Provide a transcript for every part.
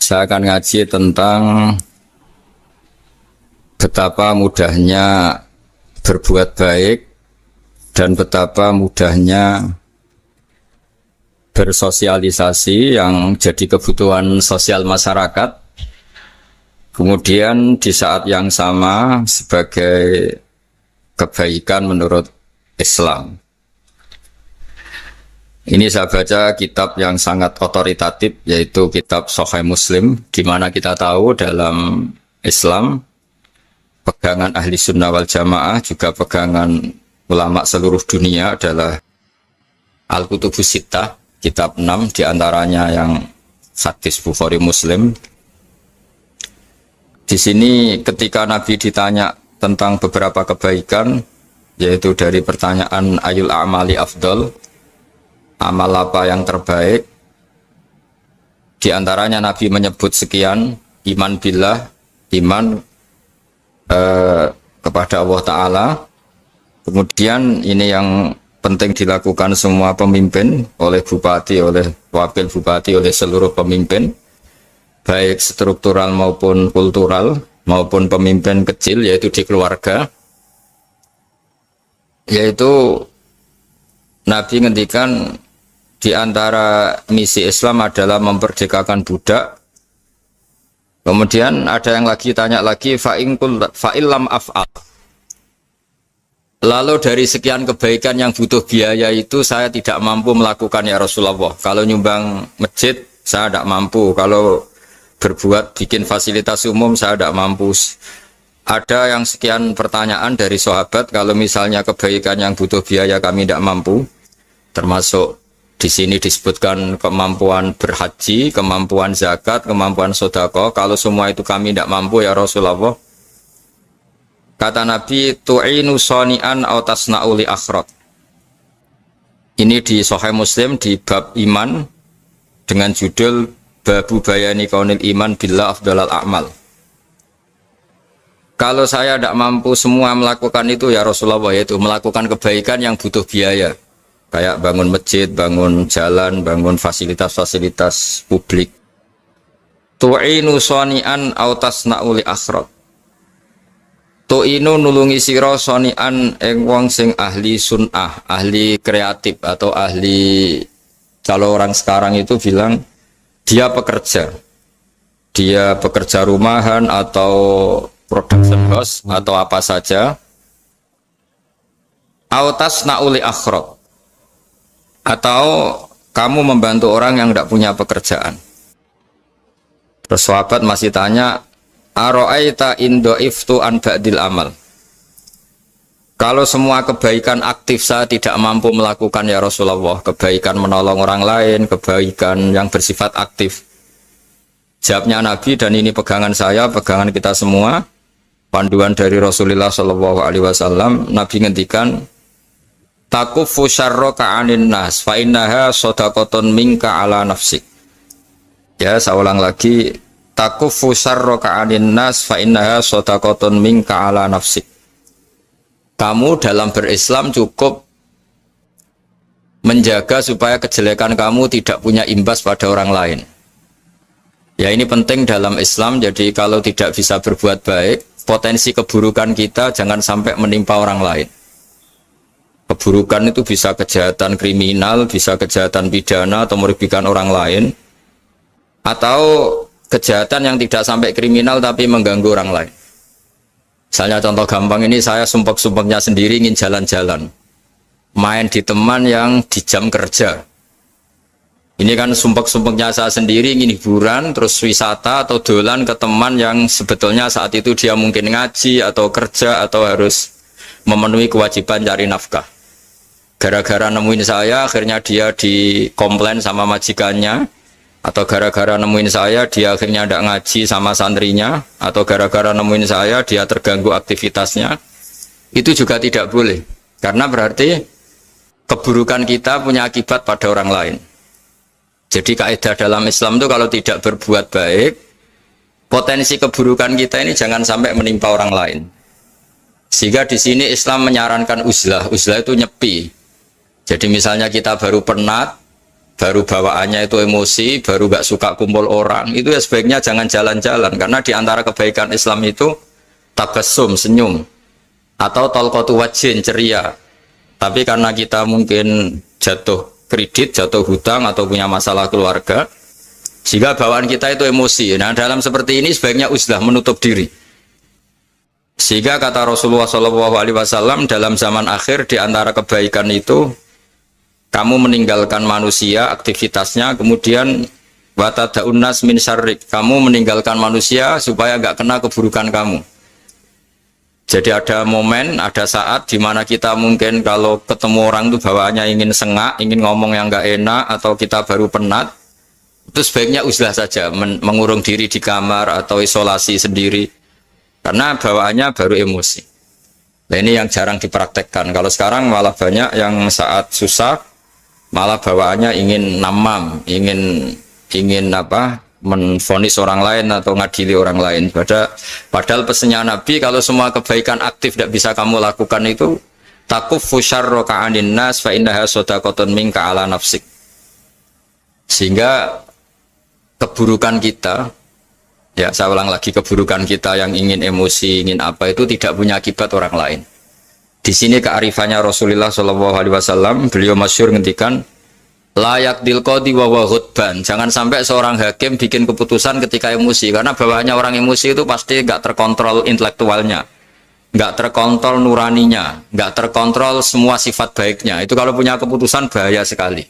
Saya akan ngaji tentang betapa mudahnya berbuat baik dan betapa mudahnya bersosialisasi yang jadi kebutuhan sosial masyarakat. Kemudian di saat yang sama sebagai kebaikan menurut Islam. Ini saya baca kitab yang sangat otoritatif, yaitu kitab Sahih Muslim, di mana kita tahu dalam Islam pegangan ahli sunnah wal jamaah, juga pegangan ulama seluruh dunia adalah Al-Kutubus Sittah, kitab 6, diantaranya yang hadis Bukhari Muslim. Di sini ketika Nabi ditanya tentang beberapa kebaikan, yaitu dari pertanyaan ayul a'mali afdol, amal apa yang terbaik, diantaranya Nabi menyebut sekian: iman billah, iman kepada Allah Ta'ala. Kemudian ini yang penting dilakukan semua pemimpin, oleh bupati, oleh wakil bupati, oleh seluruh pemimpin, baik struktural maupun kultural, maupun pemimpin kecil, yaitu di keluarga. Yaitu Nabi ngendikan di antara misi Islam adalah memerdekakan budak. Kemudian ada yang lagi tanya lagi, fa'illam af'al. Lalu dari sekian kebaikan yang butuh biaya itu saya tidak mampu melakukan ya Rasulullah. Kalau nyumbang masjid saya tidak mampu. Kalau berbuat bikin fasilitas umum saya tidak mampu. Ada yang sekian pertanyaan dari sahabat, kalau misalnya kebaikan yang butuh biaya kami tidak mampu, termasuk di sini disebutkan kemampuan berhaji, kemampuan zakat, kemampuan sedekah. Kalau semua itu kami tidak mampu ya Rasulullah. Kata Nabi, tu'inu shani'an aw tasna'u li akhrat. Ini di Sahih Muslim di bab iman dengan judul Babu bayani kaunil iman billah afdalal a'mal. Kalau saya tidak mampu semua melakukan itu ya Rasulullah, yaitu melakukan kebaikan yang butuh biaya, kayak bangun masjid, bangun jalan, bangun fasilitas-fasilitas publik. Tu'inu shani'an aw tasna'u li akhrat. Tu'inu nulungi sira shani'an ing wong sing ahli sun'ah, ahli kreatif, atau ahli, kalau orang sekarang itu bilang dia pekerja rumahan atau production house atau apa saja. Aw tasna'u li akhrat, atau kamu membantu orang yang tidak punya pekerjaan. Terus sahabat masih tanya, aro'aita indo'iftu an ba'dil amal. Kalau semua kebaikan aktif saya tidak mampu melakukan ya Rasulullah, kebaikan menolong orang lain, kebaikan yang bersifat aktif. Jawabnya Nabi, dan ini pegangan saya, pegangan kita semua, panduan dari Rasulullah SAW, Nabi ngendikan, takufu syarroka anin nas fa innaha shadaqatun minka ala nafsik. Ya, saya ulang lagi, takufu syarroka anin nas fa innaha shadaqatun minka ala nafsik. Kamu dalam berislam cukup menjaga supaya kejelekan kamu tidak punya imbas pada orang lain. Ya, ini penting dalam Islam. Jadi kalau tidak bisa berbuat baik, potensi keburukan kita jangan sampai menimpa orang lain. Keburukan itu bisa kejahatan kriminal, bisa kejahatan pidana atau merugikan orang lain, atau kejahatan yang tidak sampai kriminal tapi mengganggu orang lain. Misalnya contoh gampang ini, saya sumpek-sumpeknya sendiri ingin jalan-jalan, main di teman yang di jam kerja. Ini kan sumpek-sumpeknya saya sendiri ingin hiburan, terus wisata atau dolan ke teman yang sebetulnya saat itu dia mungkin ngaji atau kerja atau harus memenuhi kewajiban cari nafkah. Gara-gara nemuin saya, akhirnya dia dikomplain sama majikannya, atau gara-gara nemuin saya, dia akhirnya tidak ngaji sama santrinya, atau gara-gara nemuin saya, dia terganggu aktivitasnya. Itu juga tidak boleh, karena berarti keburukan kita punya akibat pada orang lain. Jadi kaidah dalam Islam itu kalau tidak berbuat baik, potensi keburukan kita ini jangan sampai menimpa orang lain. Sehingga di sini Islam menyarankan uzlah. Uzlah itu nyepi. Jadi misalnya kita baru penat, baru bawaannya itu emosi, baru gak suka kumpul orang, itu ya sebaiknya jangan jalan-jalan, karena di antara kebaikan Islam itu tabassum, senyum, atau talqatu wajhin, ceria. Tapi karena kita mungkin jatuh kredit, jatuh hutang, atau punya masalah keluarga, sehingga bawaan kita itu emosi. Nah, dalam seperti ini sebaiknya uzlah, menutup diri. Sehingga kata Rasulullah SAW dalam zaman akhir, di antara kebaikan itu kamu meninggalkan manusia, aktivitasnya, kemudian watada'un nas min syarrik, kamu meninggalkan manusia supaya nggak kena keburukan kamu. Jadi ada momen, ada saat di mana kita mungkin kalau ketemu orang itu bawaannya ingin sengak, ingin ngomong yang nggak enak, atau kita baru penat, itu sebaiknya uzlah saja, mengurung diri di kamar atau isolasi sendiri, karena bawaannya baru emosi. Nah, ini yang jarang dipraktekkan. Kalau sekarang malah banyak yang saat susah malah bawaannya ingin namam, ingin apa, menvonis orang lain atau ngadili orang lain. Padahal pesannya Nabi, kalau semua kebaikan aktif tidak bisa kamu lakukan itu, takuffu syarra ka'anin nas fa innaha shadaqatun minka ala nafsik. Sehingga keburukan kita, ya saya ulang lagi, keburukan kita yang ingin emosi, ingin apa, itu tidak punya akibat orang lain. Di sini kearifannya Rasulullah SAW, beliau masyhur ngendikan, layak dilqadi wa ghadban. Jangan sampai seorang hakim bikin keputusan ketika emosi, karena bawaannya orang emosi itu pasti nggak terkontrol intelektualnya, nggak terkontrol nuraninya, nggak terkontrol semua sifat baiknya. Itu kalau punya keputusan bahaya sekali.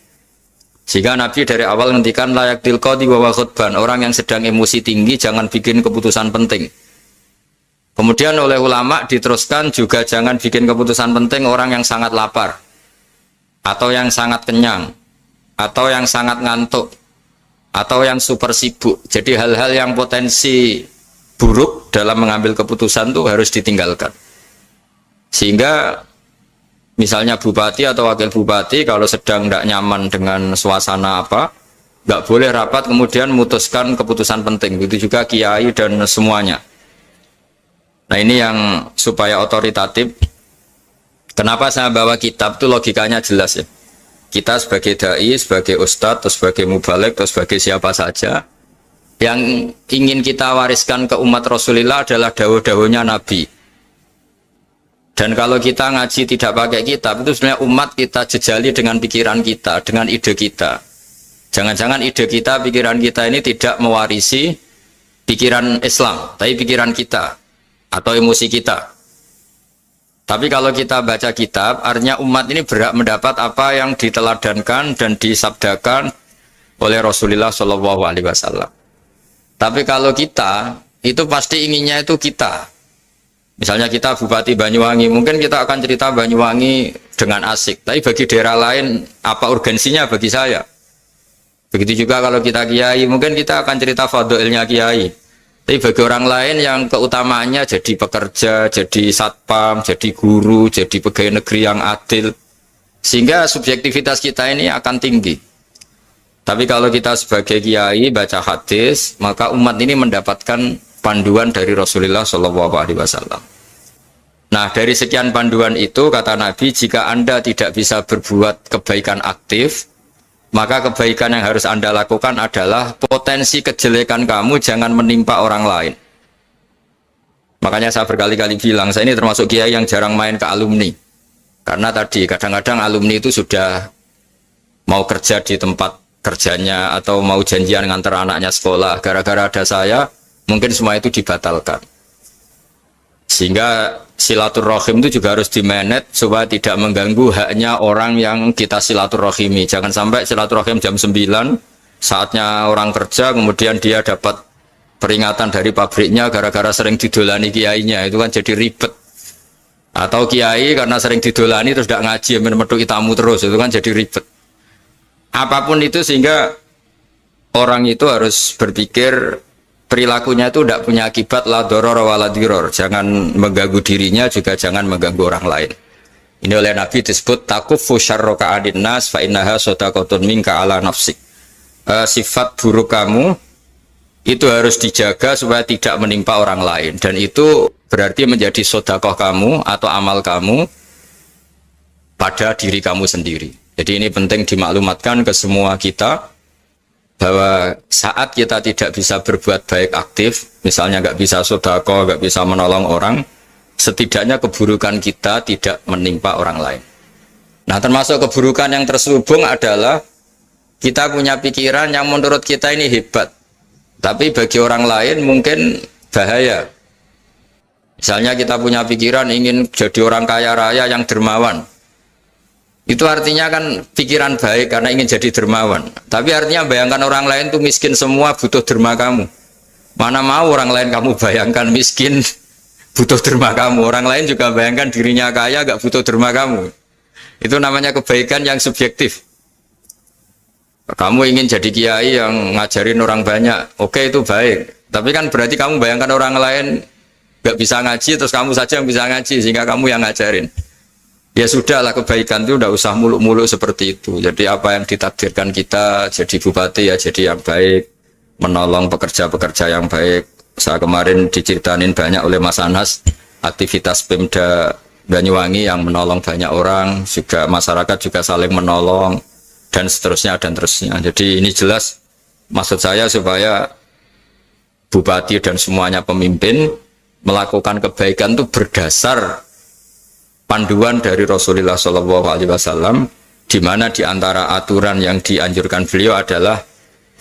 Sehingga Nabi dari awal ngendikan layak dilqadi wa ghadban. Orang yang sedang emosi tinggi jangan bikin keputusan penting. Kemudian oleh ulama diteruskan juga jangan bikin keputusan penting orang yang sangat lapar, atau yang sangat kenyang, atau yang sangat ngantuk, atau yang super sibuk. Jadi hal-hal yang potensi buruk dalam mengambil keputusan itu harus ditinggalkan. Sehingga misalnya bupati atau wakil bupati kalau sedang tidak nyaman dengan suasana apa, nggak boleh rapat kemudian memutuskan keputusan penting. Begitu juga kiai dan semuanya. Nah, ini yang supaya otoritatif. Kenapa saya bawa kitab itu logikanya jelas ya. Kita sebagai dai, sebagai ustadz, atau sebagai mubalek, atau sebagai siapa saja, yang ingin kita wariskan ke umat Rasulullah adalah dawuh-dawuhnya Nabi. Dan kalau kita ngaji tidak pakai kitab, itu sebenarnya umat kita jejali dengan pikiran kita, dengan ide kita. Jangan-jangan ide kita, pikiran kita ini tidak mewarisi pikiran Islam, tapi pikiran kita atau emosi kita. Tapi kalau kita baca kitab, artinya umat ini berhak mendapat apa yang diteladankan dan disabdakan oleh Rasulullah SAW. Tapi kalau kita, itu pasti inginnya itu kita. Misalnya kita Bupati Banyuwangi, mungkin kita akan cerita Banyuwangi dengan asik. Tapi bagi daerah lain, apa urgensinya bagi saya? Begitu juga kalau kita kiai, mungkin kita akan cerita fadilnya kiai. Tapi bagi orang lain yang keutamaannya jadi pekerja, jadi satpam, jadi guru, jadi pegawai negeri yang adil. Sehingga subjektivitas kita ini akan tinggi. Tapi kalau kita sebagai kiai baca hadis, maka umat ini mendapatkan panduan dari Rasulullah SAW. Nah, dari sekian panduan itu, kata Nabi, jika Anda tidak bisa berbuat kebaikan aktif, maka kebaikan yang harus Anda lakukan adalah potensi kejelekan kamu jangan menimpa orang lain. Makanya saya berkali-kali bilang, saya ini termasuk kiai yang jarang main ke alumni. Karena tadi kadang-kadang alumni itu sudah mau kerja di tempat kerjanya atau mau janjian ngantar anaknya sekolah. Gara-gara ada saya, mungkin semua itu dibatalkan. Sehingga silaturahim itu juga harus dimanage supaya tidak mengganggu haknya orang yang kita silaturahimi. Jangan sampai silaturahim jam 9, saatnya orang kerja, kemudian dia dapat peringatan dari pabriknya gara-gara sering didolani kiainya. Itu kan jadi ribet. Atau kiai karena sering didolani terus tidak ngaji, menuduki tamu terus, itu kan jadi ribet. Apapun itu, sehingga orang itu harus berpikir perilakunya itu tidak punya akibat la doror wa la diror. Jangan mengganggu dirinya, juga jangan mengganggu orang lain. Ini oleh Nabi disebut takuffu syarra ka'adin nas fa innaha shadaqatun minka ala nafsik. Sifat buruk kamu itu harus dijaga supaya tidak menimpa orang lain, dan itu berarti menjadi sedekah kamu atau amal kamu pada diri kamu sendiri. Jadi ini penting dimaklumatkan ke semua kita bahwa saat kita tidak bisa berbuat baik aktif, misalnya nggak bisa sedekah, nggak bisa menolong orang, setidaknya keburukan kita tidak menimpa orang lain. Nah, termasuk keburukan yang terselubung adalah kita punya pikiran yang menurut kita ini hebat, tapi bagi orang lain mungkin bahaya. Misalnya kita punya pikiran ingin jadi orang kaya raya yang dermawan. Itu artinya kan pikiran baik karena ingin jadi dermawan. Tapi artinya bayangkan orang lain tuh miskin semua butuh derma kamu. Mana mau orang lain kamu bayangkan miskin butuh derma kamu. Orang lain juga bayangkan dirinya kaya gak butuh derma kamu. Itu namanya kebaikan yang subjektif. Kamu ingin jadi kiai yang ngajarin orang banyak. Oke, itu baik. Tapi kan berarti kamu bayangkan orang lain gak bisa ngaji terus kamu saja yang bisa ngaji sehingga kamu yang ngajarin. Ya sudahlah, kebaikan itu udah usah muluk-muluk seperti itu. Jadi apa yang ditakdirkan kita jadi bupati ya jadi yang baik, menolong pekerja-pekerja yang baik. Saya kemarin diceritain banyak oleh Mas Anas aktivitas Pemda Banyuwangi yang menolong banyak orang, juga masyarakat juga saling menolong dan seterusnya dan terusnya. Jadi ini jelas maksud saya supaya bupati dan semuanya pemimpin melakukan kebaikan itu berdasar panduan dari Rasulullah SAW, di mana di antara aturan yang dianjurkan beliau adalah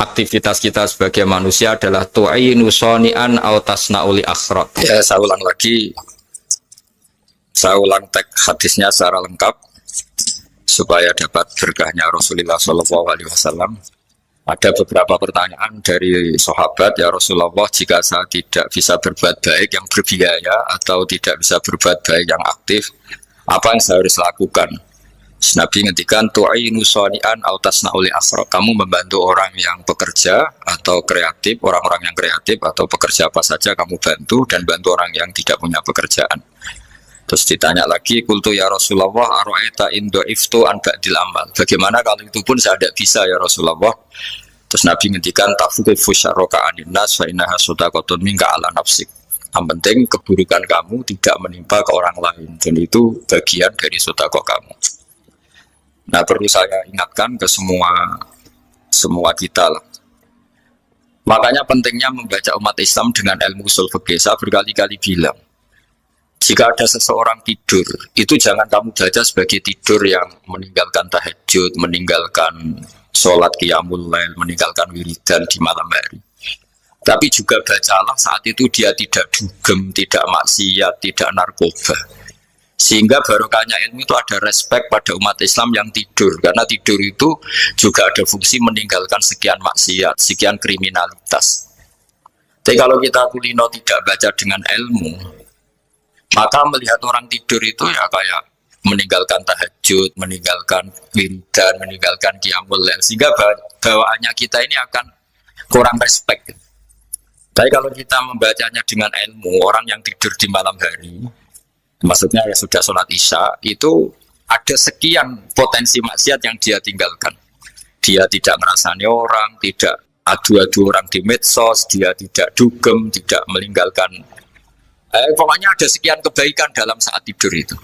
aktivitas kita sebagai manusia adalah tu'inu soni'an au tasna'uli akhrat. Ya, saya ulang lagi, saya ulang teks hadisnya secara lengkap supaya dapat berkahnya Rasulullah SAW. Ada beberapa pertanyaan dari sahabat, ya Rasulullah, jika saya tidak bisa berbuat baik yang berbiaya atau tidak bisa berbuat baik yang aktif, apa yang saya harus lakukan? Nabi ngendikan tu'inu shani'an aw tasna'uli asra. Kamu membantu orang yang bekerja atau kreatif, orang-orang yang kreatif atau pekerja apa saja kamu bantu, dan bantu orang yang tidak punya pekerjaan. Terus ditanya lagi, qultu ya Rasulullah ara'aita in dha'iftu an ba'dil amal. Bagaimana kalau itu pun saya tidak bisa ya Rasulullah? Terus Nabi ngendikan tafuqifu syarraka 'anin nas fa innaha shadaqatun minka 'ala nafsik. Yang penting keburukan kamu tidak menimpa ke orang lain, dan itu bagian dari sedekah kamu. Nah, perlu saya ingatkan ke semua kita lah. Makanya pentingnya membaca umat Islam dengan ilmu usul fikih. Saya berkali-kali bilang, jika ada seseorang tidur, itu jangan kamu baca sebagai tidur yang meninggalkan tahajud, meninggalkan sholat qiyamul lail, meninggalkan wiridan di malam hari. Tapi juga bacalah saat itu dia tidak dugem, tidak maksiat, tidak narkoba. Sehingga barokahnya ilmu itu ada respek pada umat Islam yang tidur. Karena tidur itu juga ada fungsi meninggalkan sekian maksiat, sekian kriminalitas. Tapi kalau kita kulino tidak baca dengan ilmu, maka melihat orang tidur itu ya kayak meninggalkan tahajud, meninggalkan wiridan, meninggalkan qiyamul lail, sehingga bawaannya kita ini akan kurang respect. Tapi kalau kita membacanya dengan ilmu, orang yang tidur di malam hari, maksudnya ya sudah sholat isya, itu ada sekian potensi maksiat yang dia tinggalkan. Dia tidak merasani orang, tidak adu-adu orang di medsos, dia tidak dugem, tidak meninggalkan. Pokoknya ada sekian kebaikan dalam saat tidur itu.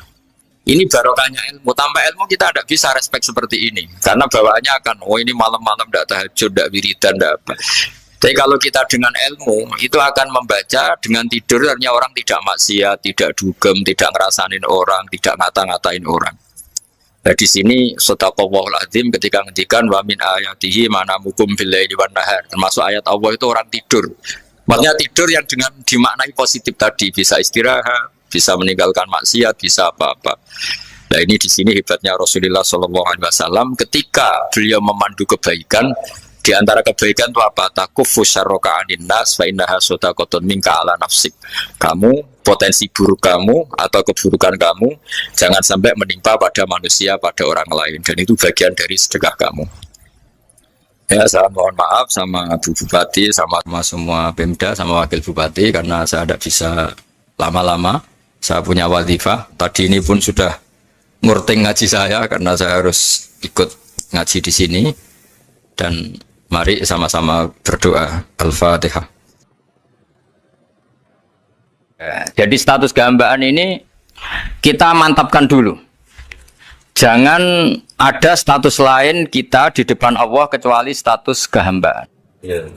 Ini barokahnya ilmu. Tanpa ilmu kita tidak bisa respect seperti ini. Karena bawaannya akan, oh ini malam-malam tidak tahajud, tidak wiridan, tidak apa. Tapi kalau kita dengan ilmu, itu akan membaca dengan tidur, artinya orang tidak maksiat, tidak dugem, tidak ngerasanin orang, tidak ngata-ngatain orang. Nah di sini Sadaqallahul Azim ketika ngendikan wa min ayatihi manamukum bil laili wan nahar. Termasuk ayat Allah itu orang tidur. Maksudnya tidur yang dengan dimaknai positif tadi, bisa istirahat, bisa meninggalkan maksiat, bisa apa-apa. Nah ini di sini hebatnya Rasulullah SAW ketika beliau memandu kebaikan. Di antara kebaikan itu apa? Takufu syarroka anin nas fa innaha shadaqatun minka 'ala nafsik. Kamu, potensi buruk kamu atau keburukan kamu jangan sampai menimpa pada manusia, pada orang lain, dan itu bagian dari sedekah kamu. Ya, saya mohon maaf sama Bu Bupati, sama semua Pemda, sama Wakil Bupati karena saya tidak bisa lama-lama. Saya punya wadifah. Tadi ini pun sudah ngurting ngaji saya karena saya harus ikut ngaji di sini. Dan mari sama-sama berdoa. Al-Fatihah. Jadi status gambaan ini kita mantapkan dulu. Jangan ada status lain kita di depan Allah kecuali status kehambaan. Yeah.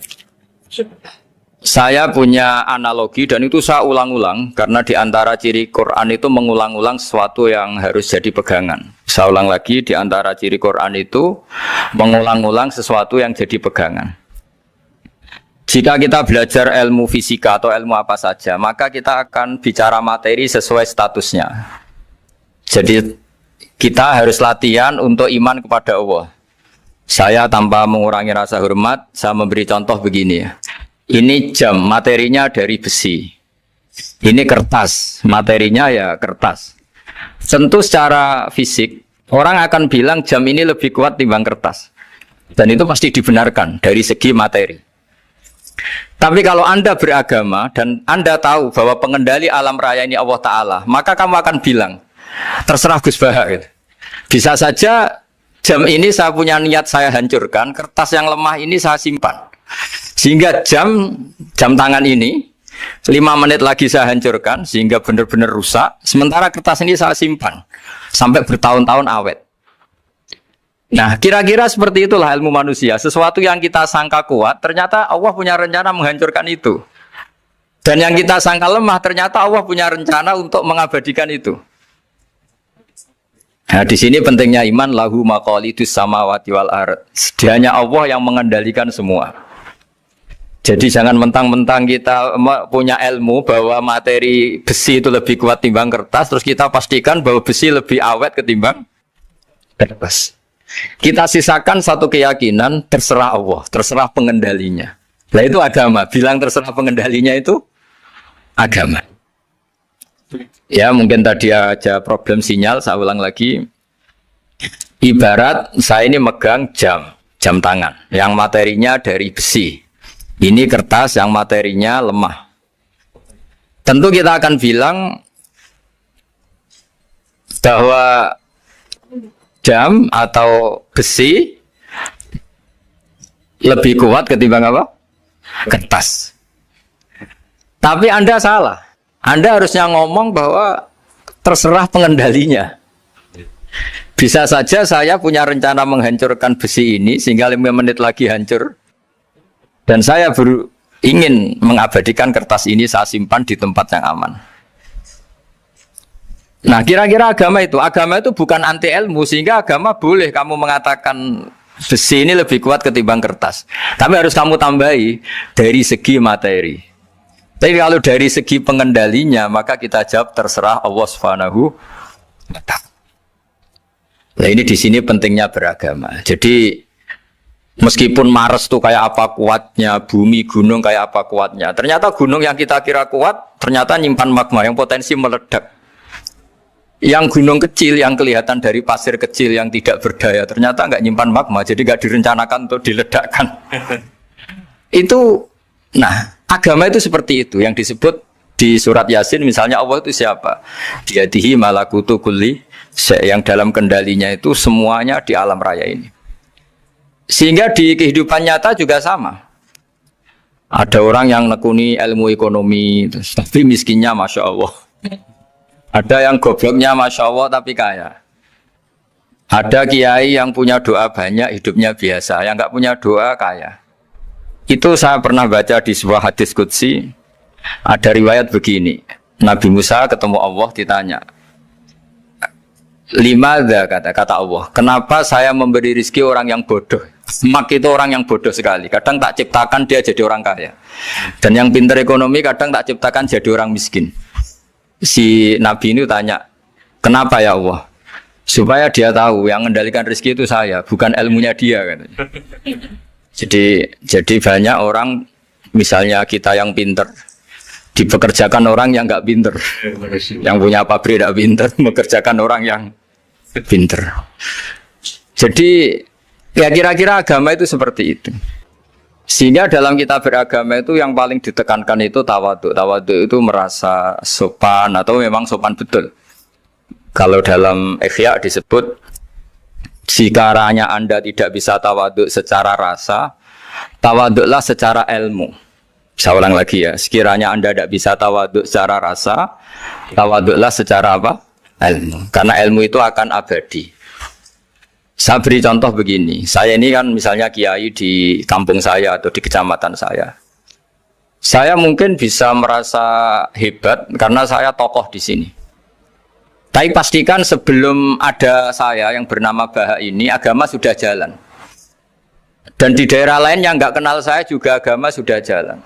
Saya punya analogi dan itu saya ulang-ulang karena di antara ciri Quran itu mengulang-ulang sesuatu yang harus jadi pegangan. Saya ulang lagi, di antara ciri Quran itu mengulang-ulang sesuatu yang jadi pegangan. Jika kita belajar ilmu fisika atau ilmu apa saja, maka kita akan bicara materi sesuai statusnya. Jadi kita harus latihan untuk iman kepada Allah. Saya tanpa mengurangi rasa hormat, saya memberi contoh begini ya. Ini jam, materinya dari besi. Ini kertas, materinya ya kertas. Tentu secara fisik, orang akan bilang jam ini lebih kuat timbang kertas. Dan itu pasti dibenarkan dari segi materi. Tapi kalau Anda beragama dan Anda tahu bahwa pengendali alam raya ini Allah Ta'ala, maka kamu akan bilang, terserah Gus Baha. Gitu. Bisa saja jam ini saya punya niat saya hancurkan, kertas yang lemah ini saya simpan. Sehingga jam tangan ini 5 menit lagi saya hancurkan sehingga benar-benar rusak. Sementara kertas ini saya simpan sampai bertahun-tahun awet. Nah, kira-kira seperti itulah ilmu manusia. Sesuatu yang kita sangka kuat, ternyata Allah punya rencana menghancurkan itu. Dan yang kita sangka lemah, ternyata Allah punya rencana untuk mengabadikan itu. Nah, di sini pentingnya iman, lahu maqalidus samawati wal ard. Hanya Allah yang mengendalikan semua. Jadi jangan mentang-mentang kita punya ilmu bahwa materi besi itu lebih kuat timbang kertas, terus kita pastikan bahwa besi lebih awet ketimbang kertas. Kita sisakan satu keyakinan, terserah Allah, terserah pengendalinya. Nah itu agama, bilang terserah pengendalinya itu agama. Ya mungkin tadi aja problem sinyal, saya ulang lagi. Ibarat saya ini megang jam tangan, yang materinya dari besi. Ini kertas yang materinya lemah. Tentu kita akan bilang bahwa jam atau besi lebih kuat ketimbang apa? Kertas. Tapi Anda salah. Anda harusnya ngomong bahwa terserah pengendalinya. Bisa saja saya punya rencana menghancurkan besi ini sehingga 5 menit lagi hancur. Dan saya ingin mengabadikan kertas ini saya simpan di tempat yang aman. Nah kira-kira agama itu bukan anti ilmu, sehingga agama boleh kamu mengatakan besi ini lebih kuat ketimbang kertas. Tapi harus kamu tambahi dari segi materi. Tapi kalau dari segi pengendalinya, maka kita jawab terserah Allah Subhanahu wa Ta'ala. Nah ini di sini pentingnya beragama. Jadi meskipun Mars tuh kayak apa kuatnya, bumi, gunung kayak apa kuatnya. Ternyata gunung yang kita kira kuat, ternyata nyimpan magma yang potensi meledak. Yang gunung kecil, yang kelihatan dari pasir kecil yang tidak berdaya, ternyata nggak nyimpan magma, jadi nggak direncanakan untuk diledakkan. Itu, nah, agama itu seperti itu, yang disebut di surat Yasin, misalnya Allah itu siapa? Biyadihi malakutu kulli, yang dalam kendalinya itu semuanya di alam raya ini. Sehingga di kehidupan nyata juga sama. Ada orang yang nekuni ilmu ekonomi, tapi miskinnya Masya Allah. Ada yang gobloknya Masya Allah tapi kaya. Ada kiai yang punya doa banyak, hidupnya biasa. Yang nggak punya doa kaya. Itu saya pernah baca di sebuah hadis qudsi. Ada riwayat begini. Nabi Musa ketemu Allah ditanya. Limadha kata Allah. Kenapa saya memberi rezeki orang yang bodoh? Mak itu orang yang bodoh sekali. Kadang tak ciptakan dia jadi orang kaya. Dan yang pintar ekonomi kadang tak ciptakan jadi orang miskin. Si Nabi ini tanya, kenapa ya Allah? Supaya dia tahu yang mengendalikan rezeki itu saya, bukan ilmunya dia. Katanya. Jadi banyak orang, misalnya kita yang pintar, dipekerjakan orang yang nggak pintar. Yang punya pabrik tidak pintar, mengerjakan orang yang pintar. Jadi ya kira-kira agama itu seperti itu. Sehingga dalam kita beragama itu yang paling ditekankan itu tawadhu. Tawadhu itu merasa sopan atau memang sopan betul. Kalau dalam Ihya disebut, sekiranya Anda tidak bisa tawadhu secara rasa, tawadhulah secara ilmu. Saya ulang lagi ya, sekiranya Anda tidak bisa tawadhu secara rasa, tawadhulah secara apa? Ilmu. Karena ilmu itu akan abadi. Saya beri contoh begini, saya ini kan misalnya kiai di kampung saya atau di kecamatan saya. Saya mungkin bisa merasa hebat karena saya tokoh di sini. Tapi pastikan sebelum ada saya yang bernama Baha ini, agama sudah jalan. Dan di daerah lain yang nggak kenal saya juga agama sudah jalan.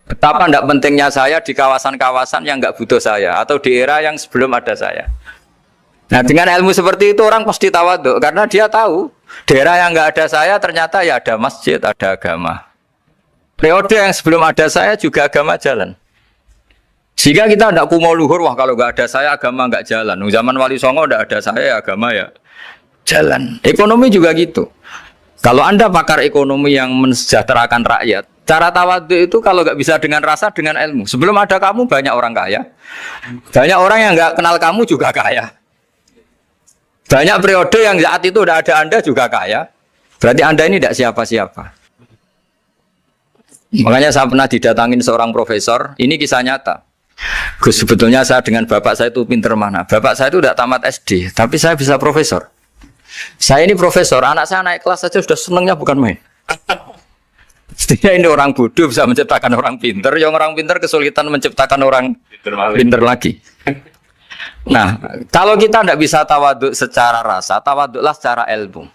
Betapa tidak pentingnya saya di kawasan-kawasan yang nggak butuh saya atau di era yang sebelum ada saya. Nah dengan ilmu seperti itu orang pasti tawaduk karena dia tahu daerah yang nggak ada saya ternyata ya ada masjid, ada agama. Periode yang sebelum ada saya juga agama jalan. Sehingga kita tidak kumo luhur, wah kalau nggak ada saya agama nggak jalan. Zaman Wali Songo tidak ada saya agama ya jalan. Ekonomi juga gitu. Kalau Anda pakar ekonomi yang mensejahterakan rakyat, cara tawaduk itu kalau nggak bisa dengan rasa, dengan ilmu. Sebelum ada kamu banyak orang kaya, banyak orang yang nggak kenal kamu juga kaya. Banyak periode yang saat itu udah ada Anda juga kaya. Berarti Anda ini tidak siapa-siapa. Makanya saya pernah didatangin seorang profesor. Ini kisah nyata. Gus, sebetulnya saya dengan bapak saya itu pinter mana. Bapak saya itu tidak tamat SD, tapi saya bisa profesor. Saya ini profesor, anak saya naik kelas saja sudah senangnya bukan main. Setidaknya ini orang bodoh bisa menciptakan orang pinter. Yang orang pinter kesulitan menciptakan orang pinter lagi. Nah, kalau kita tidak bisa tawaduk secara rasa, tawaduklah secara ilmu.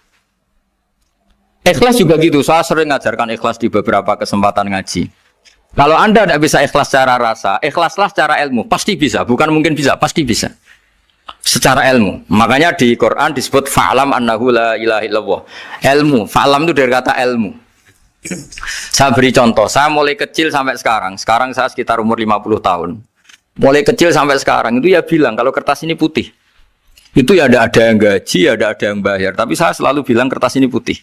Ikhlas juga gitu, saya sering ngajarkan ikhlas di beberapa kesempatan ngaji. Kalau Anda tidak bisa ikhlas secara rasa, ikhlaslah secara ilmu, pasti bisa, bukan mungkin bisa, pasti bisa. Secara ilmu, makanya di Quran disebut fa'lam annahu la ilaha illallah. Ilmu, fa'lam itu dari kata ilmu. Saya beri contoh, saya mulai kecil sampai sekarang saya sekitar umur 50 tahun. Mulai kecil sampai sekarang itu ya bilang kalau kertas ini putih. Itu ya ada yang gaji, ada yang bayar. Tapi saya selalu bilang kertas ini putih.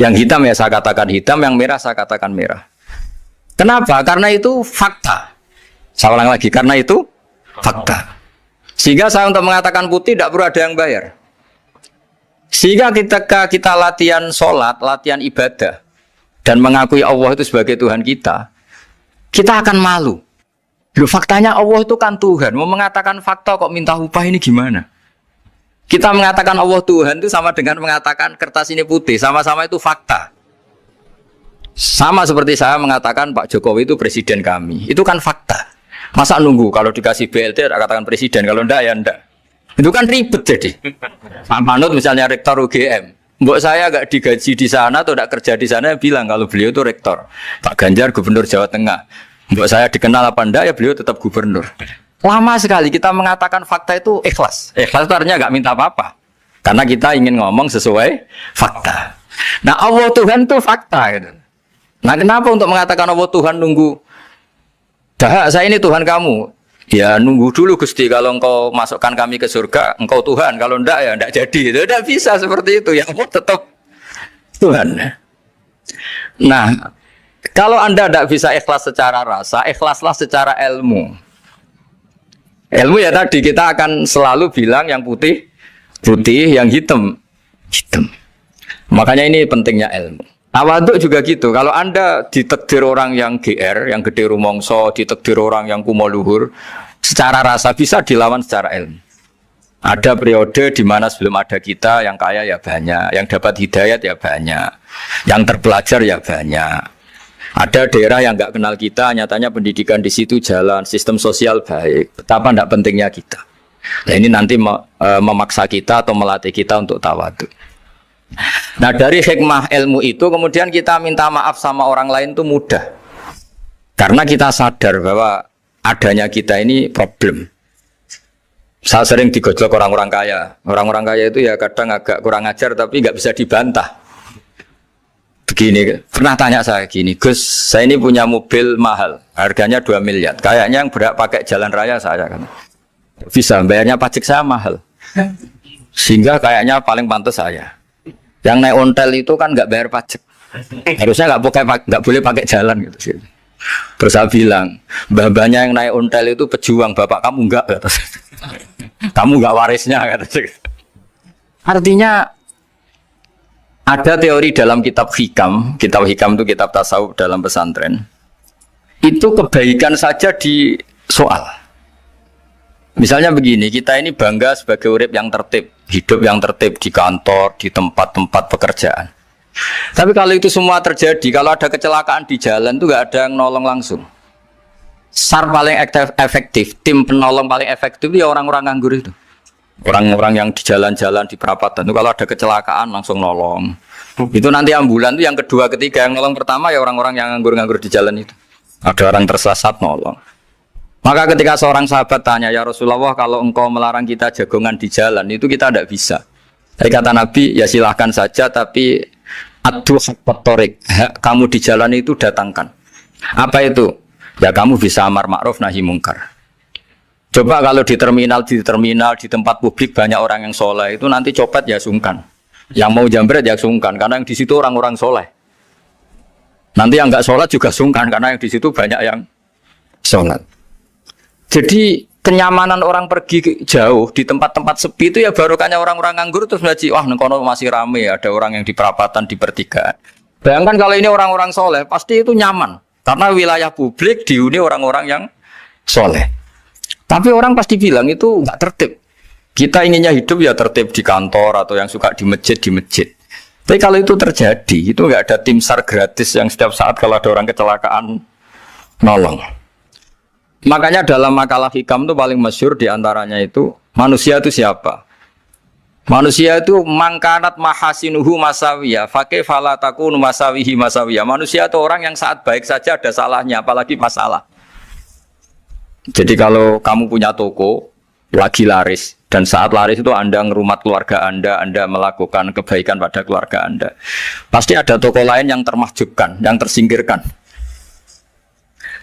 Yang hitam ya saya katakan hitam, yang merah saya katakan merah. Kenapa? Karena itu fakta. Saya ulang lagi, karena itu fakta. Sehingga saya untuk mengatakan putih tidak perlu ada yang bayar. Sehingga ketika kita latihan sholat, latihan ibadah, dan mengakui Allah itu sebagai Tuhan kita akan malu. Loh, faktanya Allah itu kan Tuhan. Mau mengatakan fakta kok minta upah ini gimana? Kita mengatakan Allah Tuhan itu sama dengan mengatakan kertas ini putih. Sama-sama itu fakta. Sama seperti saya mengatakan Pak Jokowi itu presiden kami. Itu kan fakta. Masa nunggu kalau dikasih BLT katakan presiden, kalau enggak ya enggak. Itu kan ribet jadi. Pak Manut misalnya rektor UGM. Mbok saya enggak digaji di sana atau enggak kerja di sana bilang kalau beliau itu rektor. Pak Ganjar gubernur Jawa Tengah. Mbok saya dikenal apa enggak ya beliau tetap gubernur. Lama sekali kita mengatakan fakta itu ikhlas. Ikhlas itu artinya enggak minta apa-apa. Karena kita ingin ngomong sesuai fakta. Nah Allah Tuhan itu fakta gitu. Nah kenapa untuk mengatakan Allah Tuhan nunggu? Dah saya ini Tuhan kamu. Ya nunggu dulu Gusti, kalau engkau masukkan kami ke surga, engkau Tuhan. Kalau enggak ya enggak jadi. Itu enggak bisa seperti itu. Ya Allah tetap Tuhan. Nah, kalau Anda tidak bisa ikhlas secara rasa, ikhlaslah secara ilmu. Ilmu ya tadi kita akan selalu bilang yang putih, putih, yang hitam, hitam. Makanya ini pentingnya ilmu. Tawaduk juga gitu. Kalau Anda ditakdir orang yang GR, yang gede rumongso, ditakdir orang yang kumo luhur, secara rasa bisa dilawan secara ilmu. Ada periode di mana sebelum ada kita yang kaya ya banyak, yang dapat hidayat ya banyak, yang terpelajar ya banyak. Ada daerah yang nggak kenal kita, nyatanya pendidikan di situ jalan, sistem sosial baik. Betapa tidak pentingnya kita. Nah ini nanti memaksa kita atau melatih kita untuk tawaduk. Nah dari hikmah ilmu itu kemudian kita minta maaf sama orang lain itu mudah. Karena kita sadar bahwa adanya kita ini problem. Saya sering digojlok orang-orang kaya. Orang-orang kaya itu ya kadang agak kurang ajar tapi nggak bisa dibantah. Begini, pernah tanya saya gini, Gus, saya ini punya mobil mahal, harganya 2 miliar. Kayaknya yang berhak pakai jalan raya saya kan. Bisa, bayarnya pajak saya mahal. Sehingga kayaknya paling pantas saya. Yang naik ontel itu kan nggak bayar pajak. Harusnya nggak boleh pakai jalan gitu. Terus saya bilang, mbah-mbahnya yang naik ontel itu pejuang, bapak kamu enggak, kata. Kamu enggak warisnya, kata. Artinya ada teori dalam kitab hikam itu kitab tasawuf dalam pesantren. Itu kebaikan saja di soal. Misalnya begini, kita ini bangga sebagai urip yang tertib, hidup yang tertib di kantor, di tempat-tempat pekerjaan. Tapi kalau itu semua terjadi, kalau ada kecelakaan di jalan itu nggak ada yang nolong langsung. SAR paling efektif, tim penolong paling efektif itu ya orang-orang nganggur itu. Orang-orang yang di jalan-jalan di perapatan itu kalau ada kecelakaan langsung nolong. Itu nanti ambulan itu yang kedua, ketiga, yang nolong pertama ya orang-orang yang nganggur-nganggur di jalan itu. Ada orang tersesat nolong. Maka ketika seorang sahabat tanya, ya Rasulullah, kalau engkau melarang kita jagongan di jalan, itu kita tidak bisa. Tapi kata Nabi, ya silahkan saja, tapi adu hakpatorik, kamu di jalan itu datangkan. Apa itu? Ya kamu bisa amar ma'ruf nahi mungkar. Coba kalau di terminal, di tempat publik banyak orang yang soleh, itu nanti copet ya sungkan. Yang mau jambret ya sungkan, karena yang di situ orang-orang soleh. Nanti yang nggak sholat juga sungkan, karena yang di situ banyak yang sholat. Jadi kenyamanan orang pergi jauh di tempat-tempat sepi itu ya barokahnya orang-orang nganggur terus ngaji, wah nengkono masih rame, ada orang yang di perapatan, di pertigaan. Bayangkan kalau ini orang-orang soleh, pasti itu nyaman. Karena wilayah publik dihuni orang-orang yang soleh. Tapi orang pasti bilang itu nggak tertib. Kita inginnya hidup ya tertib di kantor atau yang suka di masjid, di masjid. Tapi kalau itu terjadi, itu nggak ada tim SAR gratis yang setiap saat kalau ada orang kecelakaan nolong. Makanya dalam makalah hikam itu paling masyhur diantaranya itu manusia itu siapa? Manusia itu mangkanat mahasinuhu masawiyah, fakih falatakun masawihi masawiyah. Manusia itu orang yang saat baik saja ada salahnya, apalagi masalah. Jadi kalau kamu punya toko lagi laris dan saat laris itu Anda ngerumat keluarga Anda melakukan kebaikan pada keluarga Anda, pasti ada toko lain yang termahjubkan, yang tersingkirkan.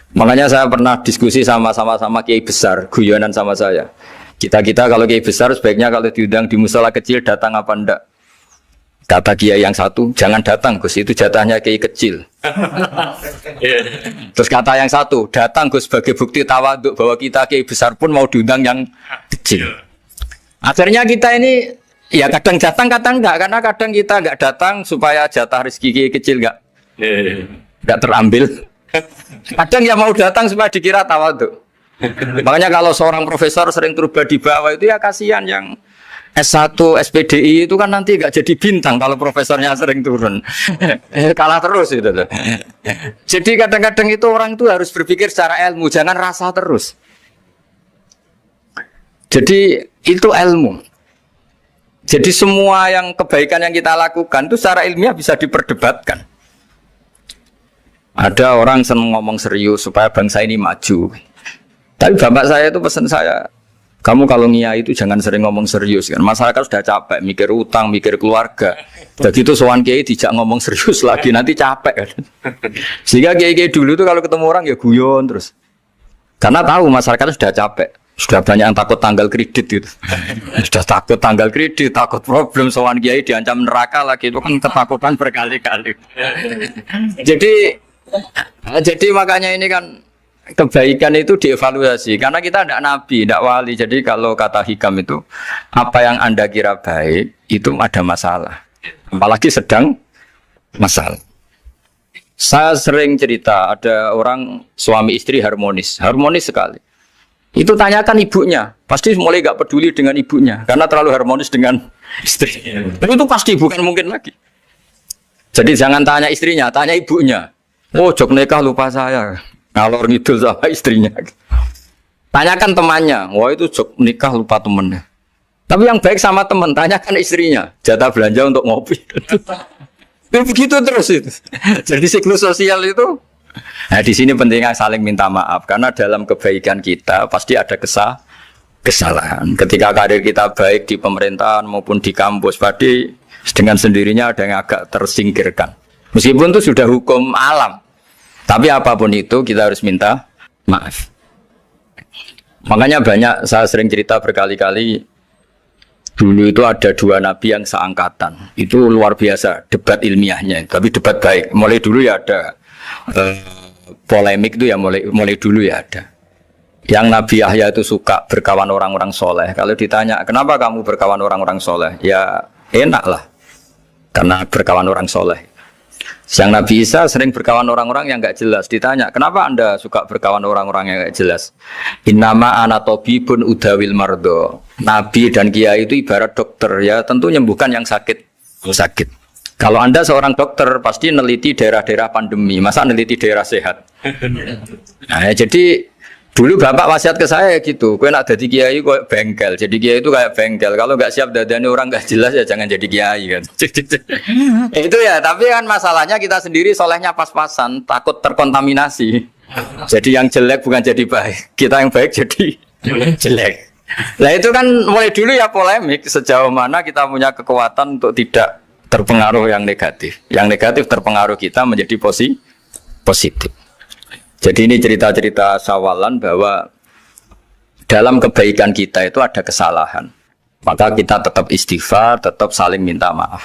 Makanya saya pernah diskusi sama kiai besar, guyonan sama saya. Kita kalau kiai besar sebaiknya kalau diundang di musala kecil datang apa enggak? Kata kiai yang satu, jangan datang Gus, itu jatahnya kiai kecil. Terus kata yang satu, datang Gus sebagai bukti tawaduk bahwa kita kiai besar pun mau diundang yang kecil. Akhirnya kita ini ya kadang datang kadang enggak, karena kadang kita enggak datang supaya jatah rezeki kiai kecil enggak terambil. Kadang ya mau datang supaya dikira tawaduk. Makanya kalau seorang profesor sering turba di bawah itu ya kasihan yang S1, SPDI itu kan nanti gak jadi bintang kalau profesornya sering turun. Kalah terus itu. Jadi kadang-kadang itu orang itu harus berpikir secara ilmu, jangan rasa terus. Jadi itu ilmu. Jadi semua yang kebaikan yang kita lakukan itu secara ilmiah bisa diperdebatkan. Ada orang senang ngomong serius supaya bangsa ini maju. Tapi bapak saya itu pesan saya, kamu kalau ngiyai itu jangan sering ngomong serius kan. Masyarakat sudah capek mikir utang, mikir keluarga. Jadi itu sowan kiai dijak ngomong serius lagi nanti capek kan. Sehingga kiai-kiai dulu itu kalau ketemu orang ya guyon terus. Karena tahu masyarakat sudah capek. Sudah banyak yang takut tanggal kredit gitu. Sudah takut tanggal kredit, takut problem sowan kiai diancam neraka lagi, itu kan ketakutan berkali-kali. Jadi makanya ini kan kebaikan itu dievaluasi karena kita tidak nabi, tidak wali. Jadi kalau kata hikam itu apa yang Anda kira baik itu ada masalah, apalagi sedang masalah. Saya sering cerita ada orang suami istri harmonis sekali. Itu tanyakan ibunya, pasti mulai gak peduli dengan ibunya karena terlalu harmonis dengan istri. Tapi itu pasti bukan mungkin lagi. Jadi jangan tanya istrinya, tanya ibunya. Oh, jok nikah lupa saya. Ngalor ngidul sama istrinya. Tanyakan temannya. Wah, itu jok nikah lupa temennya. Tapi yang baik sama teman, tanyakan istrinya. Jatah belanja untuk ngopi. Begitu terus itu. Jadi siklus sosial itu. Nah, di sini pentingnya saling minta maaf karena dalam kebaikan kita pasti ada kesalahan. Ketika karir kita baik di pemerintahan maupun di kampus, pasti dengan sendirinya ada yang agak tersingkirkan. Meskipun itu sudah hukum alam, tapi apapun itu kita harus minta maaf. Makanya banyak, saya sering cerita berkali-kali, dulu itu ada dua nabi yang seangkatan. Itu luar biasa debat ilmiahnya, tapi debat baik. Mulai dulu ya ada polemik itu ya mulai dulu ya ada. Yang Nabi Yahya itu suka berkawan orang-orang soleh. Kalau ditanya kenapa kamu berkawan orang-orang soleh, ya enak lah, karena berkawan orang soleh. Yang Nabi Isa sering berkawan orang-orang yang nggak jelas. Ditanya, kenapa anda suka berkawan orang-orang yang nggak jelas? Innama ana tabibun udawil mardo. Nabi dan kiai itu ibarat dokter, ya tentu menyembuhkan yang sakit. Kalau anda seorang dokter pasti neliti daerah-daerah pandemi, masa neliti daerah sehat? Nah, jadi dulu bapak wasiat ke saya gitu, kue nak jadi kiai kok bengkel, jadi kiai itu kayak bengkel. Kalau nggak siap dadani orang nggak jelas ya jangan jadi kiai kan. Itu ya, tapi kan masalahnya kita sendiri solehnya pas-pasan, takut terkontaminasi. Jadi yang jelek bukan jadi baik, kita yang baik jadi jelek. Nah itu kan mulai dulu ya polemik sejauh mana kita punya kekuatan untuk tidak terpengaruh yang negatif. Yang negatif terpengaruh kita menjadi positif. Jadi ini cerita-cerita sawalan bahwa dalam kebaikan kita itu ada kesalahan. Maka kita tetap istighfar, tetap saling minta maaf.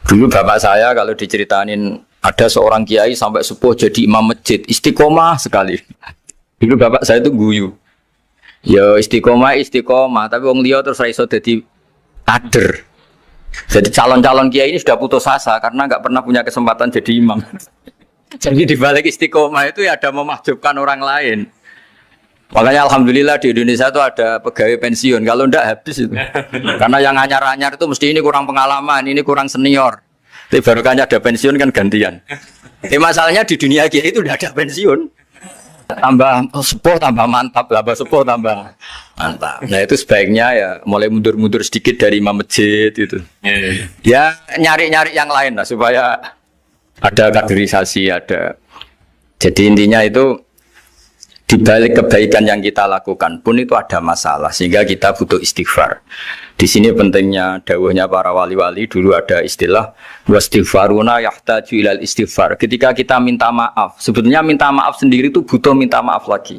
Dulu bapak saya kalau diceritain ada seorang kiai sampai sepuh jadi imam masjid, istiqomah sekali. Dulu bapak saya itu guyu. Ya istiqomah, tapi wong liya terus ra iso dadi kader. Jadi calon-calon kiai ini sudah putus asa karena nggak pernah punya kesempatan jadi imam. Jadi di balik istiqomah itu ya ada memahjubkan orang lain. Makanya alhamdulillah di Indonesia itu ada pegawai pensiun. Kalau ndak habis itu. Karena yang anyar-anyar itu mesti ini kurang pengalaman, ini kurang senior. Tapi barokahnya ada pensiun kan gantian. Masalahnya di dunia kiai itu udah ada pensiun. Tambah sepuh tambah mantap, tambah sepuh tambah mantap. Nah itu sebaiknya ya mulai mundur-mundur sedikit dari imam masjid itu. Ya nyari-nyari yang lain lah supaya ada kaderisasi, ada. Jadi intinya itu di balik kebaikan yang kita lakukan pun itu ada masalah sehingga kita butuh istighfar. Di sini pentingnya dawuhnya para wali-wali, dulu ada istilah wastighfaruna yahtaju ilal istighfar. Ketika kita minta maaf, sebetulnya minta maaf sendiri itu butuh minta maaf lagi.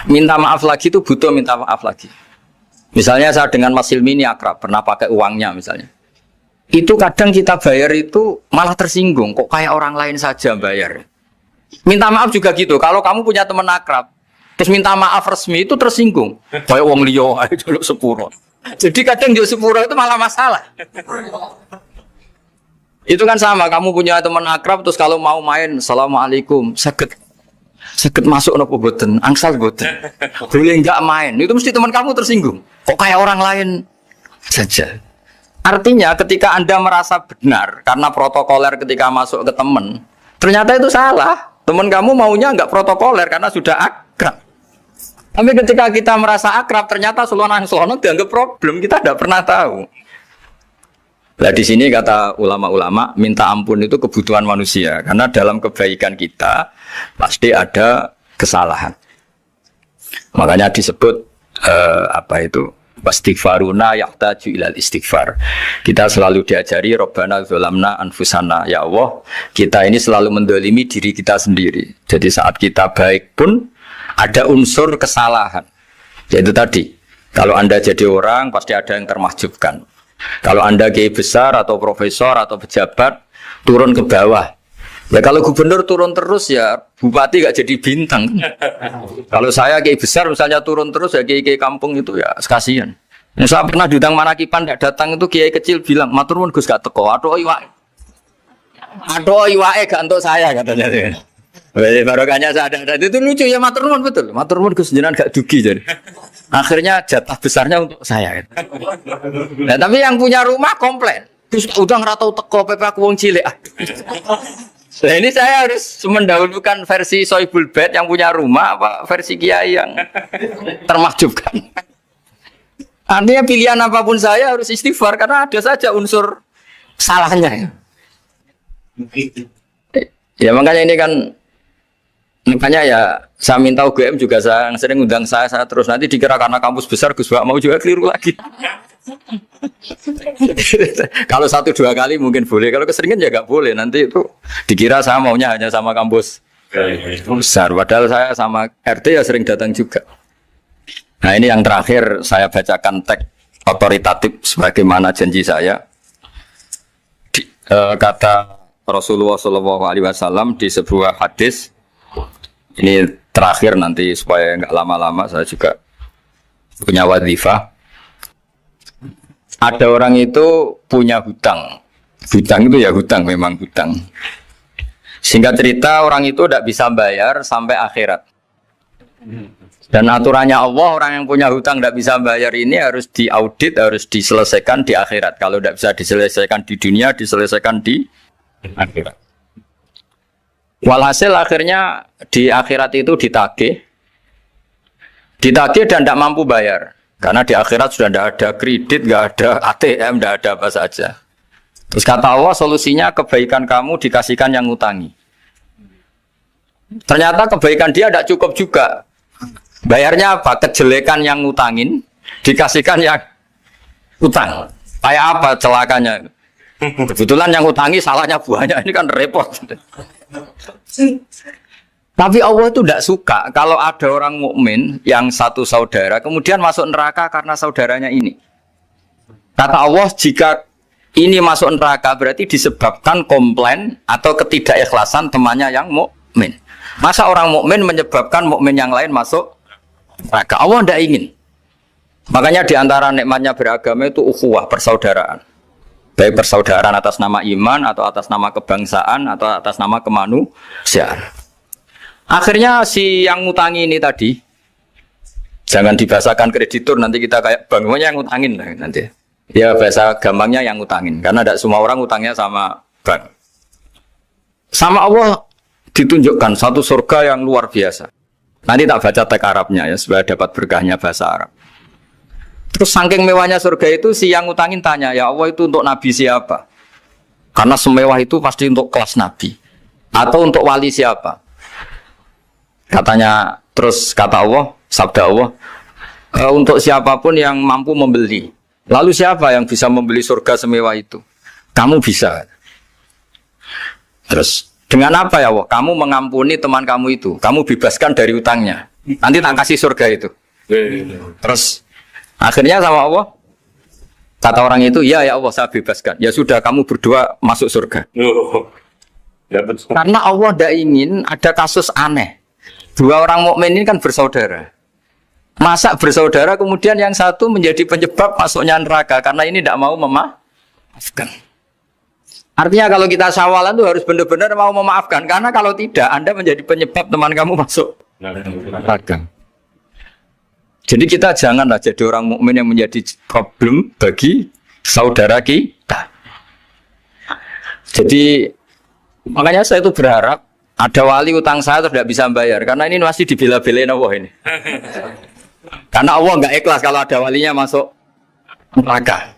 Minta maaf lagi itu butuh minta maaf lagi. Misalnya saya dengan Mas Hilmi ini akrab, pernah pakai uangnya misalnya. Itu kadang kita bayar itu malah tersinggung, kok kayak orang lain saja bayar. Minta maaf juga gitu, kalau kamu punya teman akrab, terus minta maaf resmi itu tersinggung. Kayak wong liya ae jaluk sepuro. Jadi kadang jaluk sepuro itu malah masalah. Itu kan sama, kamu punya teman akrab terus kalau mau main, assalamualaikum, saged masuk nopo boten, angsal boten. Boleh enggak main? Itu mesti teman kamu tersinggung. Kok kayak orang lain saja. Artinya ketika Anda merasa benar karena protokoler ketika masuk ke teman, ternyata itu salah. Teman kamu maunya enggak protokoler karena sudah akrab. Tapi ketika kita merasa akrab, ternyata selonang-selonang dianggap problem, kita tidak pernah tahu. Nah di sini kata ulama-ulama, minta ampun itu kebutuhan manusia, karena dalam kebaikan kita pasti ada kesalahan. Makanya disebut wastighfaruna yahtaju ilal istighfar. Kita selalu diajari Rabbana dzalamna anfusana, ya Allah, kita ini selalu mendolimi diri kita sendiri. Jadi saat kita baik pun ada unsur kesalahan. Yaitu tadi, kalau Anda jadi orang pasti ada yang termahjubkan. Kalau Anda kiai besar atau profesor atau pejabat turun ke bawah, ya kalau gubernur turun terus ya bupati gak jadi bintang. Kalau saya kiai besar misalnya turun terus ya kiai kampung itu ya kasihan. Yang saya pernah diundang Manakipan tidak datang itu kiai kecil bilang matur nuwun Gus gak teko. Aduh iwake gak untuk saya katanya. Barokahnya saya ada itu lucu ya, matur nuwun betul. Matur nuwun Gus jenengan gak dugi jadi. Akhirnya jatah besarnya untuk saya. Nah, tapi yang punya rumah komplain. Gus udah ora tau teko PP aku wong cilik. Nah, ini saya harus mendahulukan versi Soibul Bait yang punya rumah apa versi kiai yang termahjubkan. Artinya pilihan apapun saya harus istighfar karena ada saja unsur salahnya. Ya makanya ini kan makanya ya saya minta UGM juga saya sering undang saya terus nanti dikira karena kampus besar Gus Bak mau juga keliru lagi. Kalau 1-2 kali mungkin boleh, kalau keseringan ya nggak boleh. Nanti itu dikira saya maunya hanya sama kampus besar, padahal saya sama RT ya sering datang juga. Nah ini yang terakhir saya bacakan teks otoritatif sebagaimana janji saya. Kata Rasulullah SAW di sebuah hadis. Ini terakhir nanti supaya nggak lama-lama saya juga punya wadhifah. Ada orang itu punya hutang. Hutang itu ya hutang, memang hutang. Singkat cerita, orang itu tidak bisa bayar sampai akhirat. Dan aturannya Allah, orang yang punya hutang tidak bisa bayar ini harus diaudit, harus diselesaikan di akhirat. Kalau tidak bisa diselesaikan di dunia, diselesaikan di akhirat. Walhasil akhirnya di akhirat itu ditagih dan tidak mampu bayar. Karena di akhirat sudah tidak ada kredit, tidak ada ATM, tidak ada apa saja. Terus kata Allah, solusinya kebaikan kamu dikasihkan yang ngutangi. Ternyata kebaikan dia tidak cukup juga. Bayarnya apa? Kejelekan yang ngutangin dikasihkan yang utang. Kayak apa celakanya? Kebetulan yang ngutangi salahnya banyak, ini kan repot. Tapi Allah itu tidak suka kalau ada orang mukmin yang satu saudara kemudian masuk neraka karena saudaranya ini. Kata Allah, jika ini masuk neraka berarti disebabkan komplain atau ketidakikhlasan temannya yang mukmin. Masa orang mukmin menyebabkan mukmin yang lain masuk neraka? Allah tidak ingin. Makanya diantara nikmatnya beragama itu ukhuwah, persaudaraan. Baik persaudaraan atas nama iman atau atas nama kebangsaan atau atas nama kemanusiaan. Akhirnya si yang ngutangi ini tadi, jangan dibahasakan kreditur, nanti kita kayak bank, yang ngutangin lah nanti. Ya bahasa gampangnya yang ngutangin, karena tidak semua orang ngutangnya sama bank. Sama Allah ditunjukkan satu surga yang luar biasa. Nanti tak baca teks Arabnya ya, supaya dapat berkahnya bahasa Arab. Terus saking mewahnya surga itu, si yang ngutangin tanya, ya Allah itu untuk nabi siapa? Karena semewah itu pasti untuk kelas nabi. Atau untuk wali siapa? Katanya, terus kata Allah, sabda Allah, untuk siapapun yang mampu membeli. Lalu siapa yang bisa membeli surga semewah itu? Kamu bisa. Terus, dengan apa ya Allah? Kamu mengampuni teman kamu itu. Kamu bebaskan dari utangnya. Nanti tak kasih surga itu. Terus, akhirnya sama Allah, kata orang itu, ya Allah saya bebaskan. Ya sudah, kamu berdua masuk surga. Karena Allah tidak ingin ada kasus aneh. Dua orang mukmin ini kan bersaudara. Masa bersaudara kemudian yang satu menjadi penyebab masuknya neraka karena ini tidak mau memaafkan. Artinya kalau kita sawalan itu harus benar-benar mau memaafkan, karena kalau tidak Anda menjadi penyebab teman kamu masuk neraka. Jadi kita janganlah jadi orang mukmin yang menjadi problem bagi saudara kita. Jadi makanya saya itu berharap ada wali utang saya terus tidak bisa bayar, karena ini masih dibela-belain Allah ini. Karena Allah nggak ikhlas kalau ada walinya masuk neraka.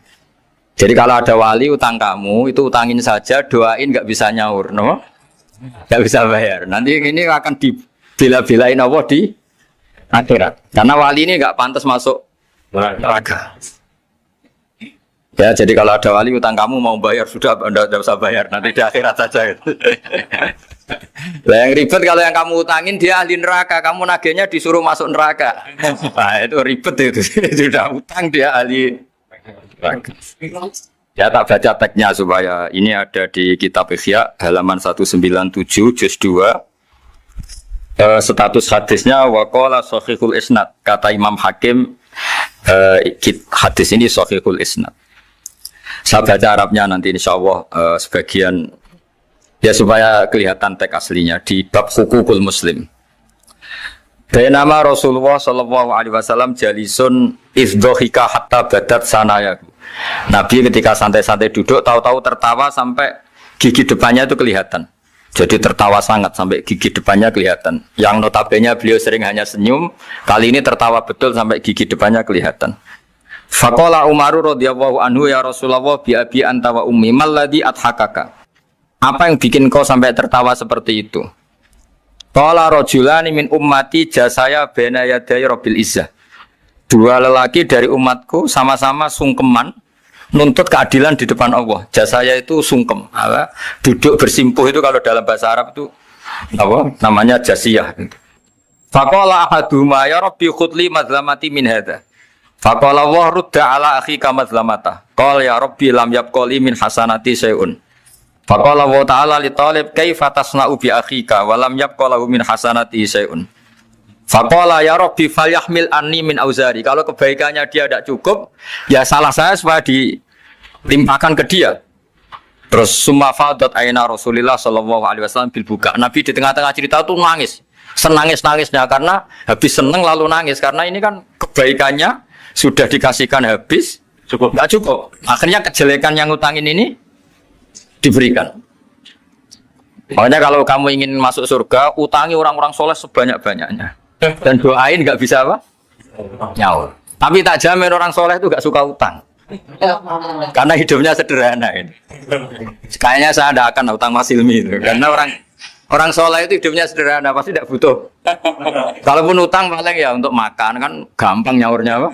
Jadi kalau ada wali utang kamu, itu utangin saja, doain nggak bisa nyaur, no? Nggak bisa bayar. Nanti ini akan dibela-belain Allah di akhirat. Karena wali ini nggak pantas masuk neraka. Ya, jadi kalau ada wali utang kamu mau bayar, sudah tidak usah bayar, nanti di akhirat saja. Lah yang ribet kalau yang kamu utangin dia ahli neraka, kamu nagihnya disuruh masuk neraka. Nah, itu ribet itu. Sudah utang dia ahli neraka. Ya tak baca teksnya supaya ini ada di kitab Ihya halaman 197 juz 2. Status hadisnya waqala shahihul isnad, kata Imam Hakim, hadis ini shahihul isnad. Saya baca Arabnya nanti insyaallah sebagian ya supaya kelihatan teks aslinya di bab hukukul muslim. Nama Rasulullah sallallahu alaihi wasallam jalisun izdhika hatta badat sanayaku. Nabi ketika santai-santai duduk tahu-tahu tertawa sampai gigi depannya itu kelihatan. Jadi tertawa sangat sampai gigi depannya kelihatan. Yang notabene beliau sering hanya senyum, kali ini tertawa betul sampai gigi depannya kelihatan. Faqala Umaru radhiyallahu anhu ya Rasulullah bi abi anta wa ummi mal ladzi adhakaka. Apa yang bikin kau sampai tertawa seperti itu? Qala rajulani min ummati jasaya baina yaday rabbil izzah. Dua lelaki dari umatku sama-sama sungkeman nuntut keadilan di depan Allah. Jasaya itu sungkem, apa? Duduk bersimpuh itu kalau dalam bahasa Arab itu apa? Namanya jasiyah. Faqala ahaduhuma ya rabbi khudli madlamati min hadza. Faqala wa rudda ala akhika madlamata. Qala ya rabbi lam yabqali min hasanati syai'un. Faqala wa ta'ala li talib kaifa tasna'u bi akhika wa lam yabqa lahu min hasanati syai'un. Faqala ya rabbi falyahmil anni min auzari. Kalau kebaikannya dia tidak cukup, ya salah saya supaya dilimpahkan ke dia. Terus summa fadat aina Rasulillah sallallahu alaihi wasallam bil buka. Nabi di tengah-tengah cerita tuh nangis. Senangis-nangisnya karena habis seneng lalu nangis karena ini kan kebaikannya sudah dikasihkan habis cukup enggak cukup. Akhirnya kejelekan yang ngutangin ini diberikan. Makanya kalau kamu ingin masuk surga, utangi orang-orang soleh sebanyak-banyaknya. Dan doain nggak bisa apa? Nyaur. Tapi tak jamin orang soleh itu nggak suka utang. Karena hidupnya sederhana ini. Kayaknya saya tidak akan utang Mas Ilmi itu. Karena orang soleh itu hidupnya sederhana, pasti tidak butuh. Kalaupun utang paling ya untuk makan kan gampang nyaurnya apa?